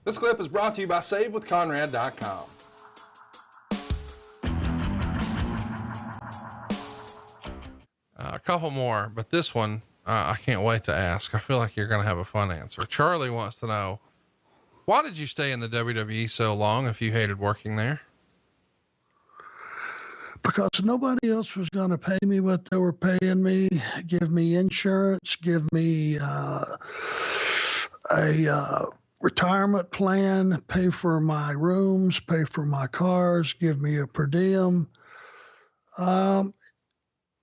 This clip is brought to you by SaveWithConrad.com. A couple more, but this one, I can't wait to ask. I feel like you're going to have a fun answer. Charlie wants to know, why did you stay in the WWE so long if you hated working there? Because nobody else was going to pay me what they were paying me, give me insurance, give me a retirement plan, pay for my rooms, pay for my cars, give me a per diem.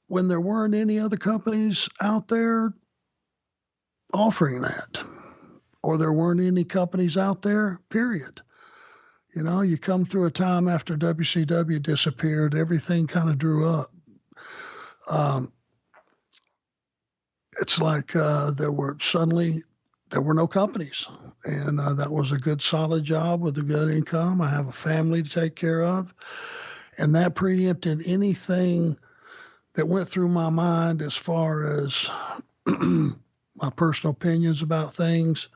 When there weren't any other companies out there offering that, or there weren't any companies out there, period. You know, you come through a time after WCW disappeared, everything kind of drew up. It's like there were no companies, and that was a good, solid job with a good income. I have a family to take care of, and that preempted anything that went through my mind as far as my personal opinions about things,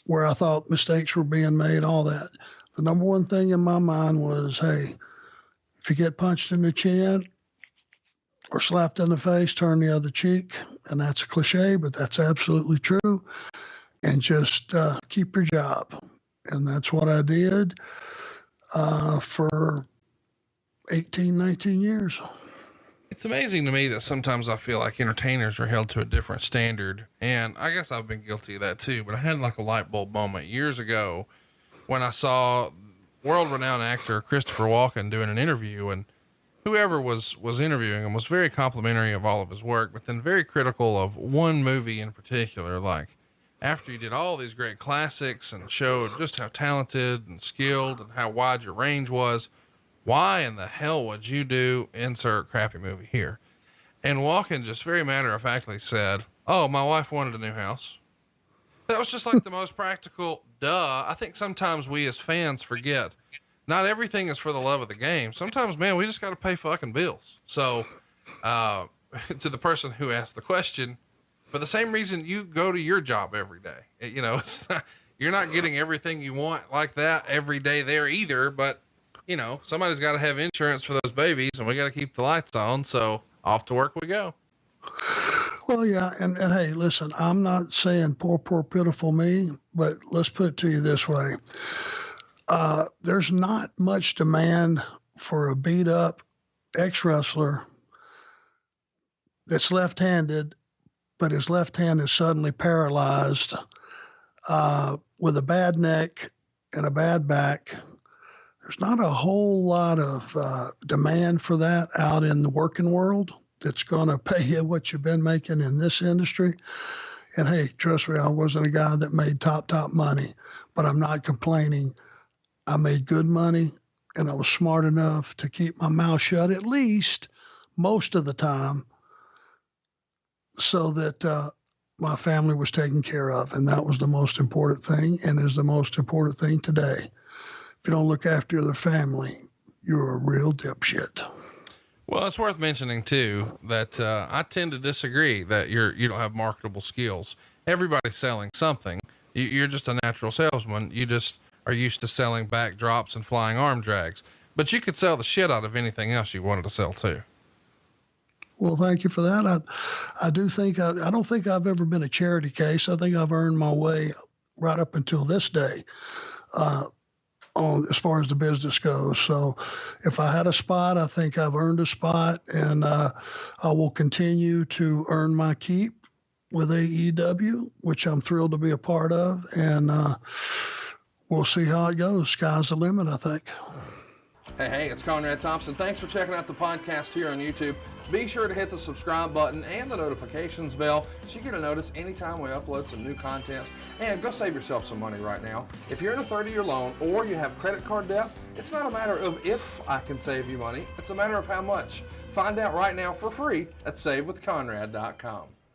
where I thought mistakes were being made, all that. The number one thing in my mind was, hey, if you get punched in the chin or slapped in the face, turn the other cheek. And that's a cliche, but that's absolutely true. And just keep your job. And that's what I did for 18, 19 years. It's amazing to me that sometimes I feel like entertainers are held to a different standard. And I guess I've been guilty of that too, but I had like a light bulb moment years ago when I saw world-renowned actor Christopher Walken doing an interview, and whoever was interviewing him was very complimentary of all of his work, but then very critical of one movie in particular. Like, after you did all these great classics and showed just how talented and skilled and how wide your range was, why in the hell would you do insert crappy movie here? And Walken just very matter-of-factly said, oh, my wife wanted a new house. That was just like the most practical duh. I think sometimes we as fans forget not everything is for the love of the game. Sometimes, man, we just got to pay fucking bills. So, to the person who asked the question, for the same reason you go to your job every day, you know, you're not getting everything you want like that every day there either, but you know, somebody's got to have insurance for those babies, and we got to keep the lights on. So off to work we go. Well, yeah. And hey, listen, I'm not saying poor, pitiful me, but let's put it to you this way. There's not much demand for a beat up ex-wrestler that's left-handed, but his left hand is suddenly paralyzed, with a bad neck and a bad back. There's not a whole lot of demand for that out in the working world that's going to pay you what you've been making in this industry. And hey, trust me, I wasn't a guy that made top money, but I'm not complaining. I made good money, and I was smart enough to keep my mouth shut at least most of the time, so that my family was taken care of. And that was the most important thing, and is the most important thing today. If you don't look after the family, you're a real dipshit. Well, it's worth mentioning too, that, I tend to disagree that you don't have marketable skills. Everybody's selling something. You're just a natural salesman. You just are used to selling backdrops and flying arm drags, but you could sell the shit out of anything else you wanted to sell too. Well, thank you for that. I do think, I don't think I've ever been a charity case. I think I've earned my way right up until this day, as far as the business goes. So if I had a spot, I think I've earned a spot, and I will continue to earn my keep with AEW, which I'm thrilled to be a part of. And we'll see how it goes. Sky's the limit, I think. Hey, it's Conrad Thompson. Thanks for checking out the podcast here on YouTube. Be sure to hit the subscribe button and the notifications bell so you get a notice anytime we upload some new content. And go save yourself some money right now. If you're in a 30-year loan or you have credit card debt, it's not a matter of if I can save you money. It's a matter of how much. Find out right now for free at SaveWithConrad.com.